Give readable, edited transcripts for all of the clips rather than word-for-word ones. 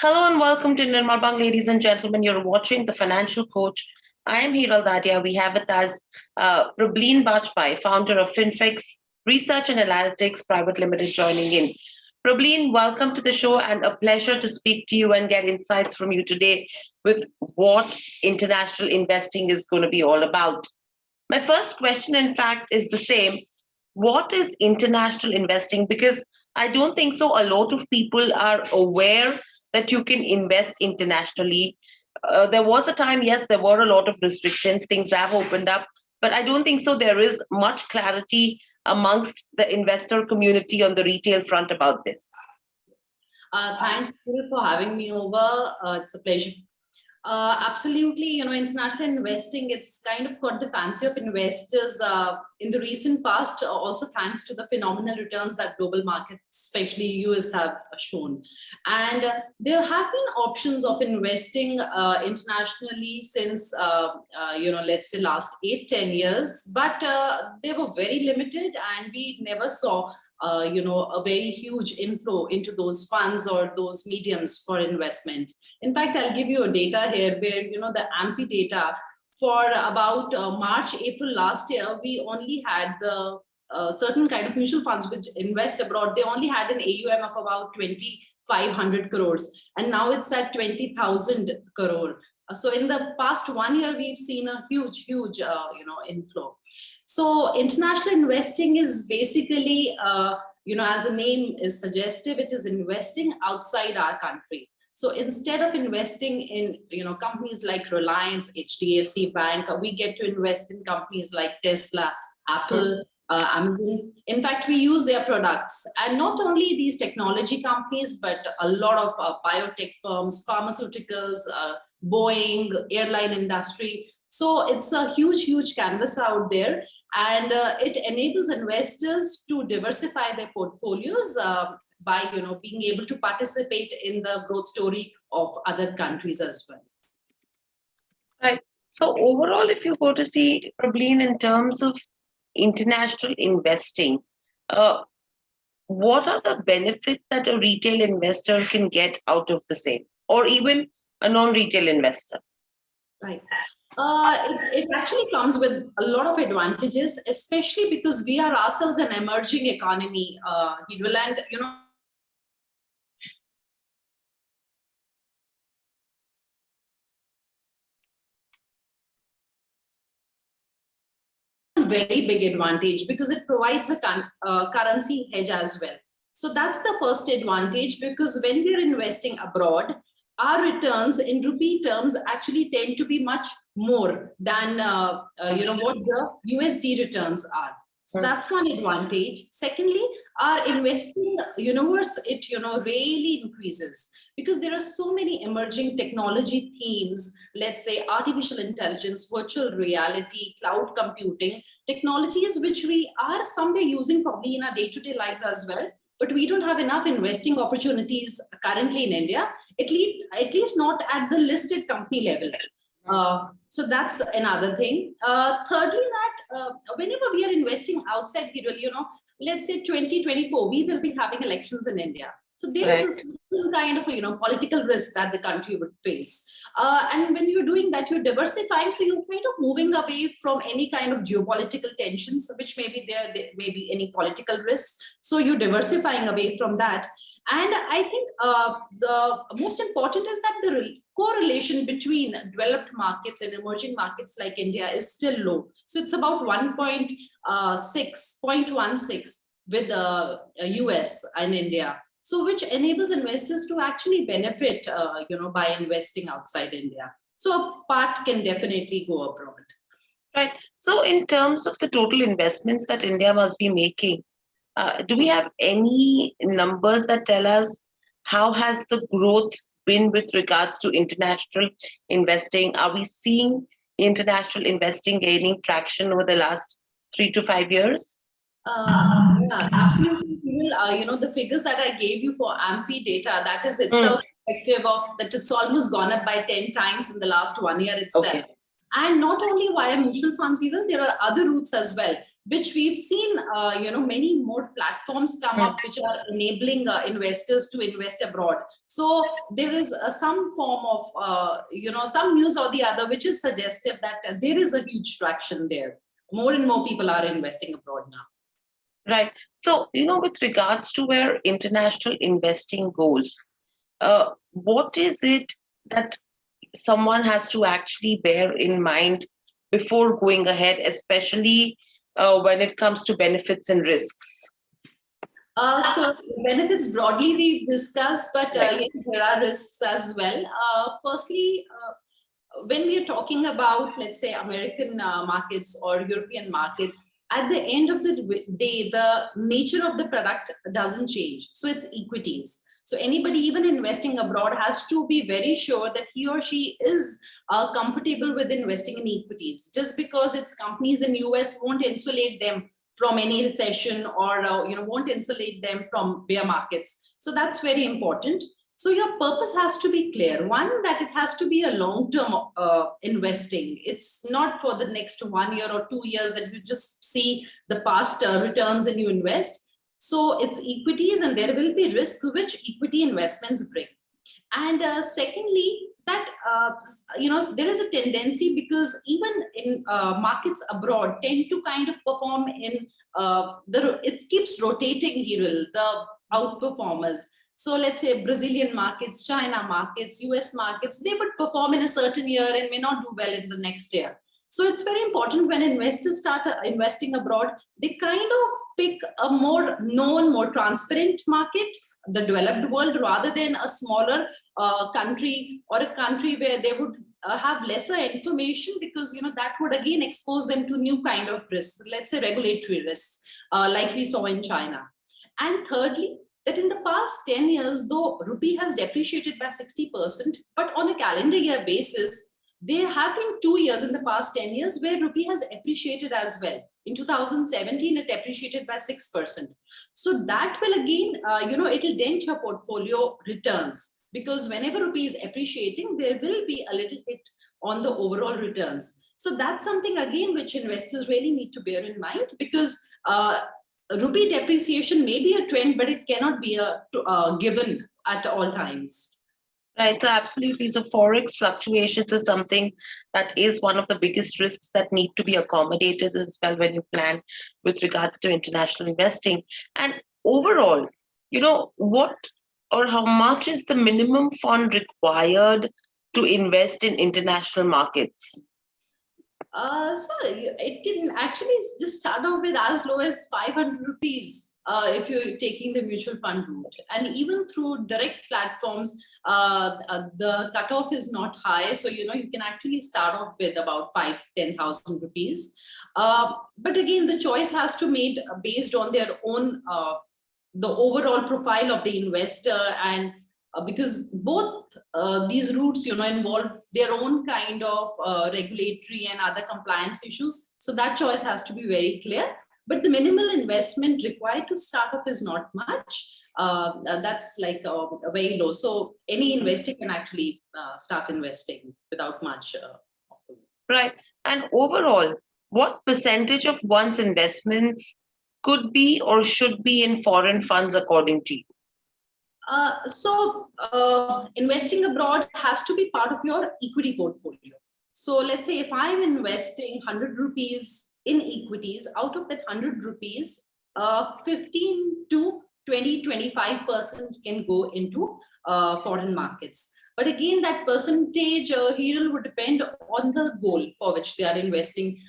Hello and welcome to Nirmal Bang, ladies and gentlemen. You're watching The Financial Coach. I am Hiral Dadia. We have with us Prableen Bajpai, founder of FinFix Research and Analytics Private Limited, joining in. Prableen, welcome to the show and a pleasure to speak to you and get insights from you today with what international investing is going to be all about. My first question, in fact, is the same. What is international investing? Because I don't think so. A lot of people are aware that you can invest internationally. There was a time, yes, there were a lot of restrictions, things have opened up, but I don't think so. There is much clarity amongst the investor community on the retail front about this. Thanks for having me over. It's a pleasure. Absolutely, international investing, it's kind of got the fancy of investors in the recent past, also thanks to the phenomenal returns that global markets, especially US, have shown. And there have been options of investing internationally since, let's say last 8-10 years, but they were very limited and we never saw a very huge inflow into those funds or those mediums for investment. In fact, I'll give you a data here where, the AMFI data for about March, April last year, we only had the certain kind of mutual funds which invest abroad. They only had an AUM of about 2,500 crores. And now it's at 20,000 crore. So in the past 1 year, we've seen a huge, inflow. So international investing is basically, as the name is suggestive, it is investing outside our country. So instead of investing in, companies like Reliance, HDFC Bank, we get to invest in companies like Tesla, Apple, Amazon. In fact, we use their products. And not only these technology companies, but a lot of biotech firms, pharmaceuticals, Boeing, airline industry. So it's a huge canvas out there. And it enables investors to diversify their portfolios by being able to participate in the growth story of other countries as well. Right. So overall, if you go to see, Prableen, in terms of international investing, what are the benefits that a retail investor can get out of the same, or even a non-retail investor? Right. It actually comes with a lot of advantages, especially because we are ourselves an emerging economy, and very big advantage because it provides a currency hedge as well. So that's the first advantage, because when we're investing abroad, our returns in rupee terms actually tend to be much more than what the USD returns are. So that's one advantage. Secondly, our investing universe, it really increases because there are so many emerging technology themes, let's say artificial intelligence, virtual reality, cloud computing, technologies which we are someday using probably in our day-to-day lives as well. But we don't have enough investing opportunities currently in India, at least not at the listed company level. So that's another thing. Thirdly, that whenever we are investing outside, let's say 2024, we will be having elections in India. So there is a certain kind of political risk that the country would face. And when you're doing that, you're diversifying, so you're kind of moving away from any kind of geopolitical tensions, which may be there may be any political risks. So you're diversifying away from that. And I think the most important is that the correlation between developed markets and emerging markets like India is still low. So it's about 0.16 with the US and India. So which enables investors to actually benefit, by investing outside India. So a part can definitely go abroad. Right. So in terms of the total investments that India must be making, do we have any numbers that tell us how has the growth been with regards to international investing? Are we seeing international investing gaining traction over the last 3 to 5 years? Yeah, absolutely. The figures that I gave you for AMFI data, that is itself effective of that it's almost gone up by 10 times in the last 1 year itself. Okay. And not only via mutual funds, even there are other routes as well, which we've seen, many more platforms come up, which are enabling investors to invest abroad. So there is some form of, some news or the other, which is suggestive that there is a huge traction there. More and more people are investing abroad now. Right. So, with regards to where international investing goes, what is it that someone has to actually bear in mind before going ahead, especially when it comes to benefits and risks? So benefits broadly we discussed, but yes, there are risks as well. Firstly, when we are talking about, let's say, American markets or European markets, at the end of the day, the nature of the product doesn't change. So it's equities. So anybody, even investing abroad, has to be very sure that he or she is comfortable with investing in equities. Just because it's companies in US won't insulate them from any recession, or won't insulate them from bear markets. So that's very important. So your purpose has to be clear. One, that it has to be a long-term investing. It's not for the next 1 year or 2 years that you just see the past returns and you invest. So it's equities, and there will be risk which equity investments bring. And secondly, that there is a tendency, because even in markets abroad tend to kind of perform in it keeps rotating, Hiral, the outperformers. So let's say Brazilian markets, China markets, US markets, they would perform in a certain year and may not do well in the next year. So it's very important when investors start investing abroad, they kind of pick a more known, more transparent market, the developed world, rather than a smaller country, or a country where they would have lesser information, because that would again expose them to new kind of risks, let's say regulatory risks, like we saw in China. And thirdly, that in the past 10 years, though rupee has depreciated by 60%, but on a calendar year basis, there have been 2 years in the past 10 years where rupee has appreciated as well. In 2017, it appreciated by 6%. So that will again, it'll dent your portfolio returns, because whenever rupee is appreciating, there will be a little hit on the overall returns. So that's something again which investors really need to bear in mind, because rupee depreciation may be a trend, but it cannot be a given at all times. Right, so absolutely. So forex fluctuations is something that is one of the biggest risks that need to be accommodated as well when you plan with regards to international investing. And overall, what or how much is the minimum fund required to invest in international markets? So it can actually just start off with as low as 500 rupees. If you're taking the mutual fund route, and even through direct platforms, the cutoff is not high. So, you can actually start off with about 5,000-10,000 rupees. But again, the choice has to be made based on their own, the overall profile of the investor, and because both these routes, involve their own kind of regulatory and other compliance issues. So that choice has to be very clear. But the minimal investment required to start up is not much. That's like very low. So any investor can actually start investing without much. Right. And overall, what percentage of one's investments could be or should be in foreign funds according to you? So investing abroad has to be part of your equity portfolio. So let's say if I'm investing 100 rupees in equities, out of that 100 rupees, 15 to 20-25% can go into foreign markets. But again, that percentage here would depend on the goal for which they are investing.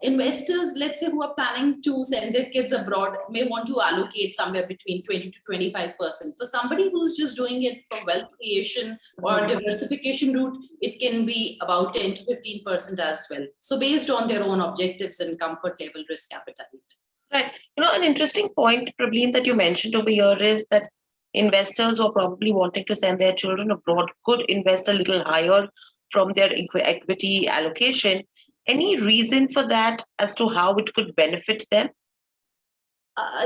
Investors, let's say, who are planning to send their kids abroad may want to allocate somewhere between 20-25%. For somebody who's just doing it for wealth creation or diversification route, it can be about 10-15% as well. So based on their own objectives and comfort level, risk appetite. Right. An interesting point, Prableen, that you mentioned over here is that investors who are probably wanting to send their children abroad could invest a little higher from their equity allocation. Any reason for that as to how it could benefit them?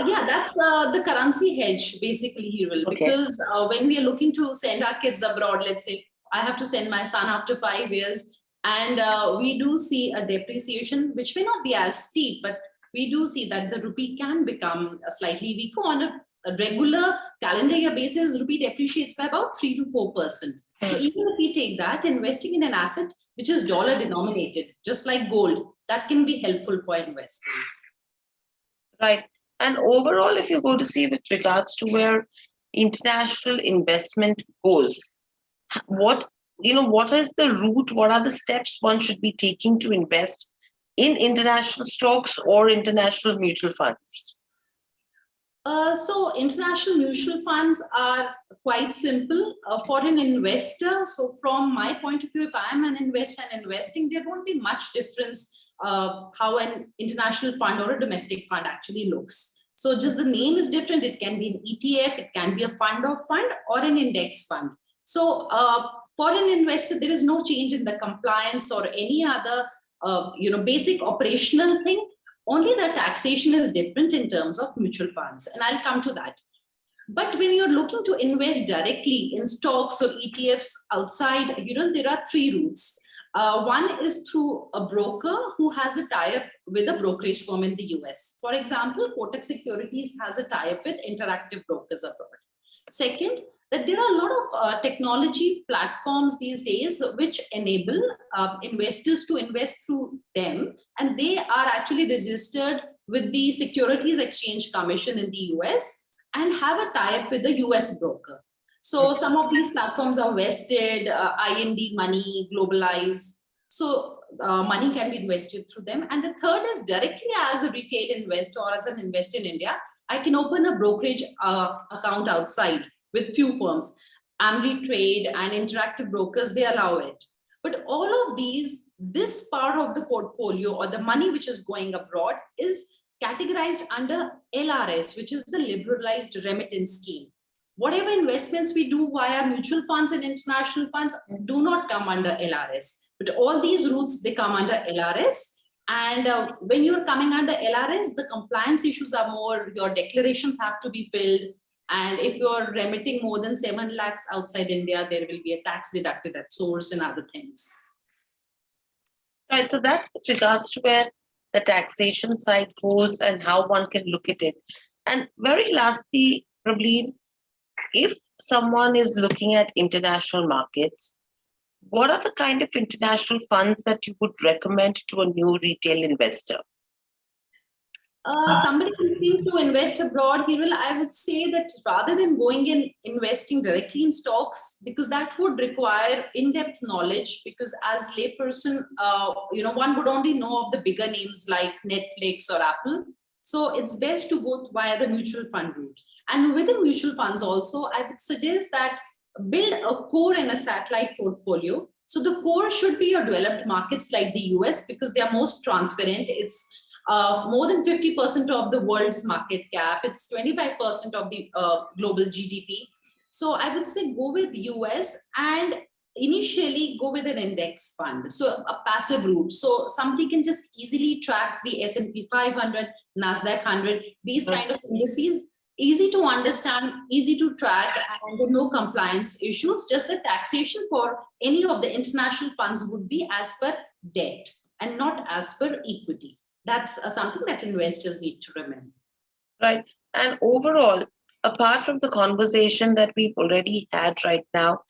Yeah, that's the currency hedge, basically, Hiral. Okay. Because when we are looking to send our kids abroad, let's say I have to send my son after 5 years, And we do see a depreciation, which may not be as steep, but we do see that the rupee can become slightly weaker on a regular calendar year basis. Rupee depreciates by about 3 to 4%. So even if we take that, investing in an asset which is dollar denominated, just like gold, that can be helpful for investors. Right. And overall, if you go to see with regards to where international investment goes, what what is the route? What are the steps one should be taking to invest in international stocks or international mutual funds? So international mutual funds are quite simple for an investor. So from my point of view, if I'm an investor and investing, there won't be much difference how an international fund or a domestic fund actually looks. So just the name is different. It can be an ETF, it can be a fund of fund or an index fund. So for an investor, there is no change in the compliance or any other basic operational thing. Only the taxation is different in terms of mutual funds, and I'll come to that. But when you're looking to invest directly in stocks or ETFs outside, there are three routes. One is through a broker who has a tie-up with a brokerage firm in the US. For example, Kotak Securities has a tie-up with Interactive Brokers abroad. Second, that there are a lot of technology platforms these days which enable investors to invest through them, and they are actually registered with the Securities Exchange Commission in the US and have a tie-up with the US broker. So some of these platforms are vested, IND Money, Globalize. So money can be invested through them. And the third is directly as a retail investor or as an investor in India, I can open a brokerage account outside with few firms. Ameritrade and Interactive Brokers, they allow it. But all of these, this part of the portfolio or the money which is going abroad is categorized under LRS, which is the Liberalized Remittance Scheme. Whatever investments we do via mutual funds and international funds do not come under LRS. But all these routes, they come under LRS. And when you're coming under LRS, the compliance issues are more, your declarations have to be filled. And if you're remitting more than 7 lakhs outside India, there will be a tax deducted at source and other things. Right. So that's with regards to where the taxation side goes and how one can look at it. And very lastly, Prableen, if someone is looking at international markets, what are the kind of international funds that you would recommend to a new retail investor? Somebody looking to invest abroad, Hiral, I would say that rather than going and investing directly in stocks, because that would require in-depth knowledge, because as layperson, one would only know of the bigger names like Netflix or Apple. So it's best to go via the mutual fund route. And within mutual funds also, I would suggest that build a core and a satellite portfolio. So the core should be your developed markets like the US, because they are most transparent. It's more than 50% of the world's market cap. It's 25% of the global GDP. So I would say go with US and initially go with an index fund. So a passive route. So somebody can just easily track the S&P 500, NASDAQ 100, these kind of indices. Easy to understand, easy to track, and no compliance issues. Just the taxation for any of the international funds would be as per debt and not as per equity. That's something that investors need to remember. Right. And overall, apart from the conversation that we've already had right now,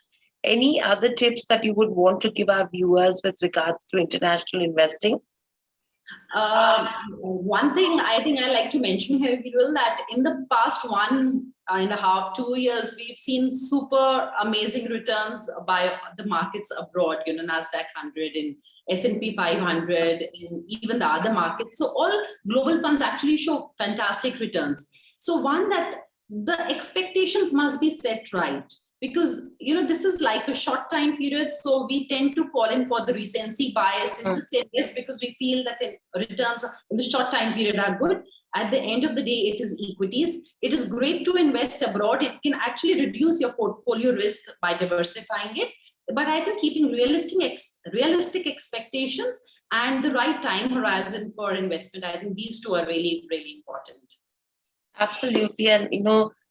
any other tips that you would want to give our viewers with regards to international investing? One thing I think I like to mention here, Hiral, that in the past 1.5, 2 years, we've seen super amazing returns by the markets abroad, NASDAQ 100 and S&P 500 and even the other markets. So all global funds actually show fantastic returns. So one, that the expectations must be set right. Because this is like a short time period, so we tend to fall in for the recency bias and just invest because we feel that returns in the short time period are good. At the end of the day, it is equities. It is great to invest abroad. It can actually reduce your portfolio risk by diversifying it. But I think keeping realistic expectations and the right time horizon for investment, I think these two are really, really important. Absolutely. And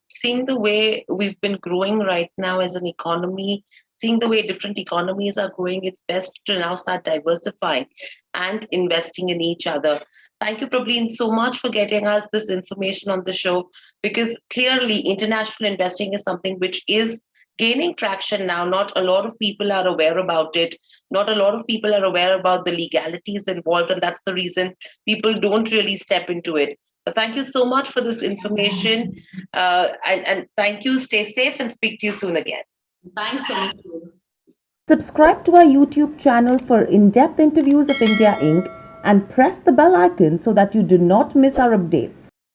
seeing the way we've been growing right now as an economy, seeing the way different economies are growing, it's best to now start diversifying and investing in each other. Thank you, Prableen, so much for getting us this information on the show, because clearly international investing is something which is gaining traction now. Not a lot of people are aware about it. Not a lot of people are aware about the legalities involved, and that's the reason people don't really step into it. But thank you so much for this information. And thank you. Stay safe and speak to you soon again. Thanks so much. Subscribe to our YouTube channel for in-depth interviews of India Inc. and press the bell icon so that you do not miss our updates.